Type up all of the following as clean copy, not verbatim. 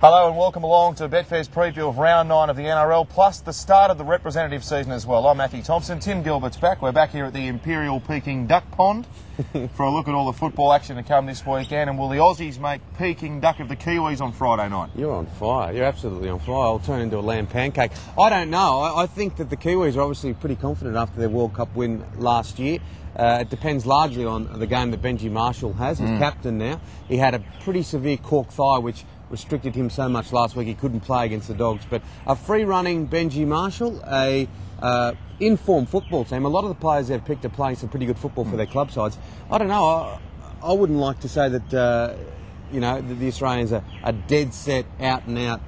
Hello and welcome along to Betfair's preview of Round 9 of the NRL, plus the start of the representative season as well. I'm Mathew Thompson, Tim Gilbert's back. We're back here at the Imperial Peking Duck Pond for a look at all the football action to come this weekend. And will the Aussies make Peking Duck of the Kiwis on Friday night? You're on fire. You're absolutely on fire. I'll turn into a lamb pancake. I don't know. I think that the Kiwis are obviously pretty confident after their World Cup win last year. It depends largely on the game that Benji Marshall has. He's captain now. He had a pretty severe cork thigh, which restricted him so much last week he couldn't play against the Dogs. But a free-running Benji Marshall, a in-form football team. A lot of the players they've picked are playing some pretty good football for their club sides. I don't know. I wouldn't like to say that that the Australians are dead set, out-and-out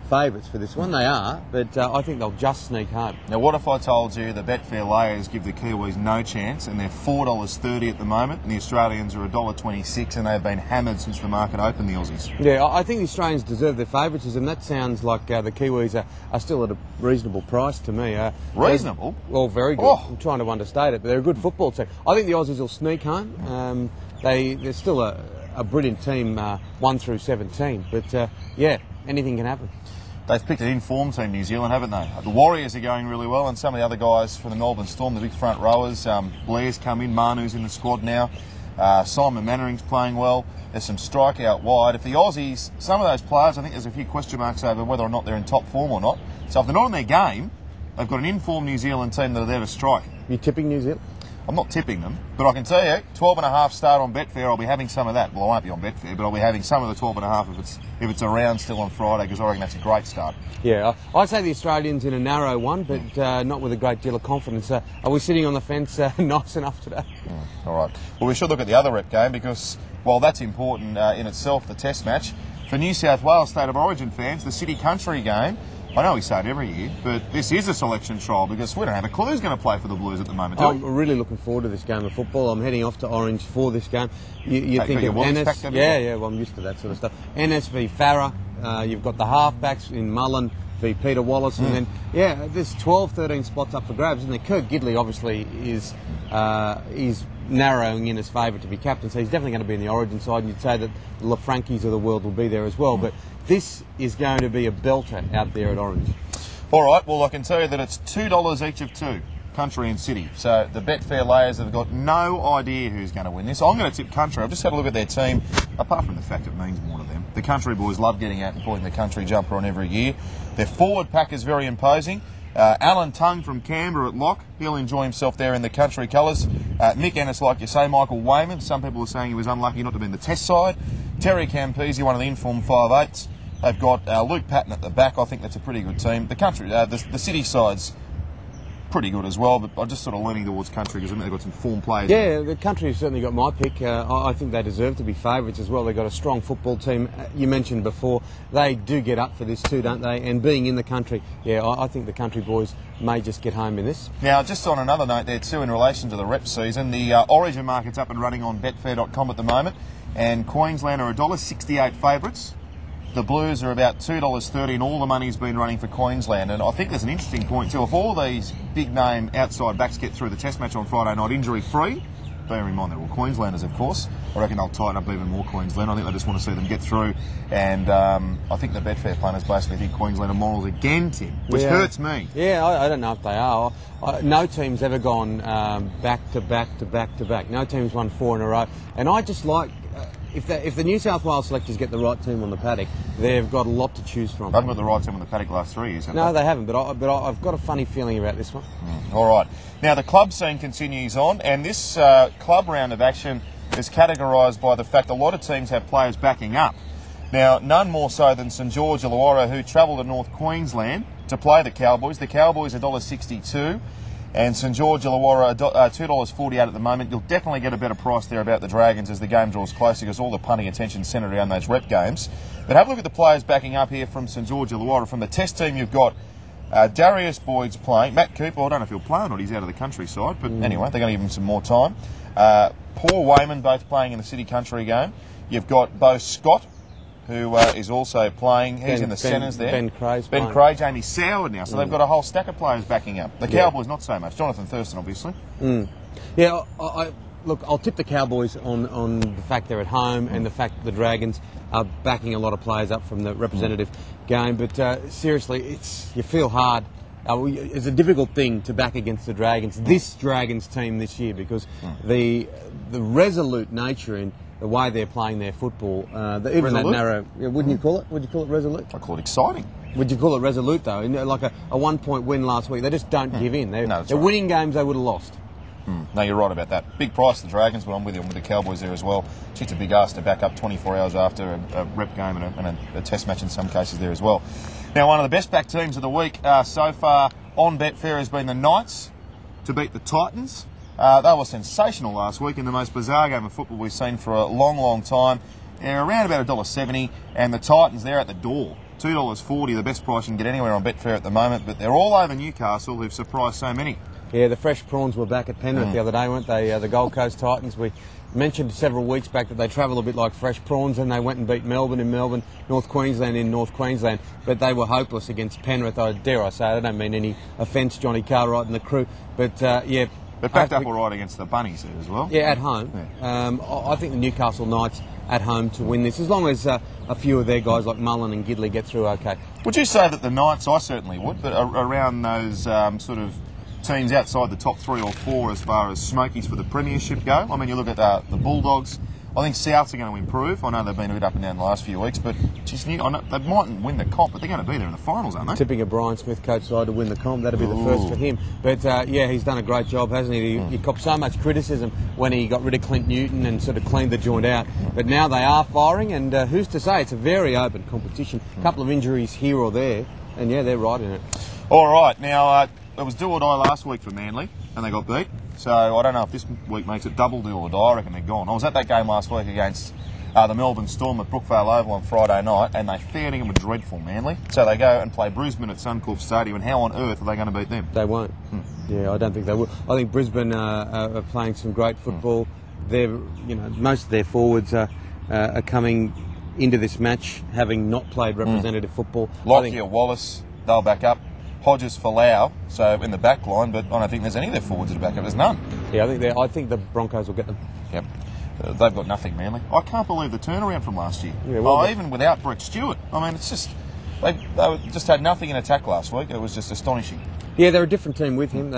favourites for this one. They are, but I think they'll just sneak home. Now, what if I told you the Betfair layers give the Kiwis no chance, and they're $4.30 at the moment, and the Australians are $1.26, and they've been hammered since the market opened, the Aussies? Yeah, I think the Australians deserve their favouritism. That sounds like the Kiwis are still at a reasonable price to me. Reasonable? Well, very good. I'm trying to understate it, but they're a good football team. I think the Aussies will sneak home. They're still a brilliant team, 1 through 17, but anything can happen. They've picked an in-form team, New Zealand, haven't they? The Warriors are going really well, and some of the other guys from the Melbourne Storm, the big front rowers, Blair's come in, Manu's in the squad now, Simon Mannering's playing well, there's some strike out wide. If the Aussies, some of those players, I think there's a few question marks over whether or not they're in top form or not. So if they're not in their game, they've got an in-form New Zealand team that are there to strike. You tipping New Zealand? I'm not tipping them, but I can tell you, 12.5 start on Betfair, I'll be having some of that. Well, I won't be on Betfair, but I'll be having some of the 12.5 if it's around still on Friday, because I reckon that's a great start. Yeah, I'd say the Australians in a narrow one, but not with a great deal of confidence. Are we sitting on the fence nice enough today? All right. Well, we should look at the other rep game, because while that's important in itself, the test match, for New South Wales State of Origin fans, the City Country game, I know we say it every year, but this is a selection trial because we don't have a clue who's going to play for the Blues at the moment. I'm really looking forward to this game of football. I'm heading off to Orange for this game. You think of NS? Yeah, well, I'm used to that sort of stuff. NS v Farah. You've got the halfbacks in Mullen v Peter Wallace, and then there's 12, 13 spots up for grabs, and then Kirk Gidley obviously is narrowing in his favour to be captain, so he's definitely going to be in the Origin side, and you'd say that the LaFranchies of the world will be there as well, but this is going to be a belter out there at Orange. All right, well, I can tell you that it's $2 each of two, Country and City. So the Betfair layers have got no idea who's going to win this. I'm going to tip Country. I've just had a look at their team, apart from the fact it means more to them. The Country boys love getting out and putting the Country jumper on every year. Their forward pack is very imposing. Alan Tongue from Canberra at lock. He'll enjoy himself there in the Country colours. Nick Ennis, like you say, Michael Wayman. Some people are saying he was unlucky not to be in the test side. Terry Campese, one of the informed 5'8". They've got Luke Patton at the back. I think that's a pretty good team. The Country, the City side's pretty good as well, but I'm just sort of leaning towards Country because I think they've got some form players. Yeah, the Country have certainly got my pick. I think they deserve to be favourites as well. They've got a strong football team. You mentioned before, they do get up for this too, don't they? And being in the Country, I think the Country boys may just get home in this. Now, just on another note there too, in relation to the rep season, the Origin market's up and running on Betfair.com at the moment, and Queensland are $1.68 favourites. The Blues are about $2.30, and all the money's been running for Queensland. And I think there's an interesting point too. If all these big-name outside backs get through the Test match on Friday night injury-free, bearing in mind they're all Queenslanders, of course, I reckon they'll tighten up even more Queensland. I think they just want to see them get through. And I think the Betfair planners basically think Queensland are morals again, Tim, which hurts me. Yeah, I don't know if they are. No team's ever gone back to back to back to back. No team's won 4 in a row. And I just like... If the New South Wales selectors get the right team on the paddock, they've got a lot to choose from. They haven't got the right team on the paddock the last 3 years, have they? No, they haven't, but I've got a funny feeling about this one. All right. Now, the club scene continues on, and this club round of action is categorised by the fact a lot of teams have players backing up. Now, none more so than St George Illawarra, who travel to North Queensland to play the Cowboys. The Cowboys are $1.62. And St George Illawarra $2.48 at the moment. You'll definitely get a better price there about the Dragons as the game draws closer because all the punting attention centred around those rep games. But have a look at the players backing up here from St George Illawarra. From the test team, you've got Darius Boyd's playing. Matt Cooper, I don't know if he'll play or not. He's out of the Countryside. But anyway, they're going to give him some more time. Paul Wayman both playing in the City Country game. You've got Bo Scott, who is also playing. He's in the centres there. Ben Cray, Jamie Soward now. So they've got a whole stack of players backing up. The Cowboys, not so much. Jonathan Thurston, obviously. Yeah, look, I'll tip the Cowboys on the fact they're at home and the fact that the Dragons are backing a lot of players up from the representative game. But seriously, you feel hard. It's a difficult thing to back against the Dragons, this Dragons team this year, because the resolute nature in the way they're playing their football, even resolute? that narrow, wouldn't you call it? Would you call it resolute? I call it exciting. Would you call it resolute though? Like a 1-point win last week, they just don't give in. They're right. winning games they would have lost. No, you're right about that. Big price, the Dragons, but I'm with you. I'm with the Cowboys there as well. It's a big ask to back up 24 hours after a rep game and a test match in some cases there as well. Now, one of the best back teams of the week so far on Betfair has been the Knights to beat the Titans. They were sensational last week in the most bizarre game of football we've seen for a long, long time. They're around about $1.70, and the Titans, they're at the door. $2.40, the best price you can get anywhere on Betfair at the moment, but they're all over Newcastle, who've surprised so many. Yeah, the fresh prawns were back at Penrith the other day, weren't they? The Gold Coast Titans. We mentioned several weeks back that they travel a bit like fresh prawns, and they went and beat Melbourne in Melbourne, North Queensland in North Queensland, but they were hopeless against Penrith. Dare I say it, I don't mean any offence, Johnny Cartwright and the crew, but yeah. But backed up all right against the Bunnies there as well. Yeah, at home. Yeah. I think the Newcastle Knights at home to win this, as long as a few of their guys like Mullen and Gidley get through okay. Would you say that the Knights, I certainly would, but around those sort of teams outside the top 3 or 4 as far as smokies for the premiership go? I mean, you look at the Bulldogs. I think Souths are going to improve. I know they've been a bit up and down the last few weeks, but just I know they mightn't win the comp, but they're going to be there in the finals, aren't they? Tipping a Brian Smith coach side to win the comp, that'll be the first for him. But yeah, he's done a great job, hasn't he? He copped so much criticism when he got rid of Clint Newton and sort of cleaned the joint out. But now they are firing, and who's to say? It's a very open competition. A couple of injuries here or there, and yeah, they're right in it. All right, now it was do or die last week for Manly, and they got beat. So I don't know if this week makes it double do or die. I reckon they're gone. I was at that game last week against the Melbourne Storm at Brookvale Oval on Friday night, and they fair dinkum were dreadful, Manly. So they go and play Brisbane at Suncorp Stadium, and how on earth are they going to beat them? They won't. Yeah, I don't think they will. I think Brisbane are playing some great football. They're, most of their forwards are coming into this match having not played representative football. Lockyer, Wallace, they'll back up. Hodges, Folau, so in the back line, but I don't think there's any of their forwards that back up. There's none. Yeah, I think the Broncos will get them. Yep. They've got nothing, Manly. I can't believe the turnaround from last year. Yeah, even without Brett Stewart. I mean, it's just they just had nothing in attack last week. It was just astonishing. Yeah, they're a different team with him.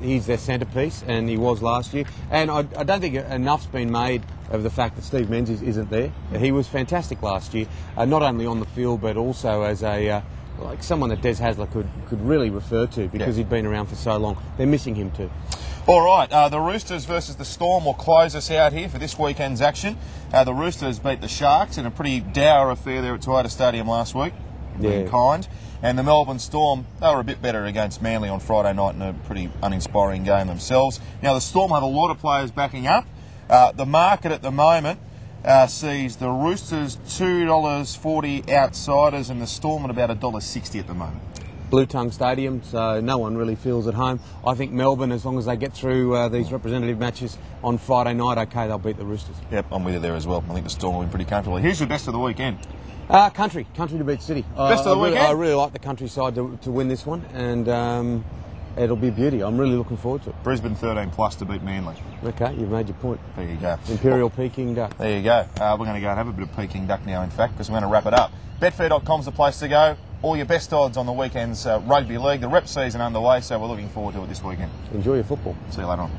He's their centrepiece, and he was last year. And I don't think enough's been made of the fact that Steve Menzies isn't there. He was fantastic last year, not only on the field but also as like someone that Des Hasler could really refer to because he'd been around for so long. They're missing him too. All right, the Roosters versus the Storm will close us out here for this weekend's action. The Roosters beat the Sharks in a pretty dour affair there at Toyota Stadium last week. Being kind. And the Melbourne Storm, they were a bit better against Manly on Friday night in a pretty uninspiring game themselves. Now, the Storm have a lot of players backing up. The market at the moment sees the Roosters $2.40 outsiders and the Storm at about $1.60 at the moment. Blue Tongue Stadium, so no one really feels at home. I think Melbourne, as long as they get through these representative matches on Friday night, okay, they'll beat the Roosters. Yep, I'm with you there as well. I think the Storm will be pretty comfortable. Here's your best of the weekend. Country to beat City. Best of the weekend? I really like the countryside to win this one, and it'll be beauty. I'm really looking forward to it. Brisbane 13+ to beat Manly. Okay, you've made your point. There you go. Imperial Peking Duck. There you go. We're going to go and have a bit of Peking Duck now, in fact, because we're going to wrap it up. Betfair.com's the place to go. All your best odds on the weekend's rugby league. The rep season underway, so we're looking forward to it this weekend. Enjoy your football. See you later on.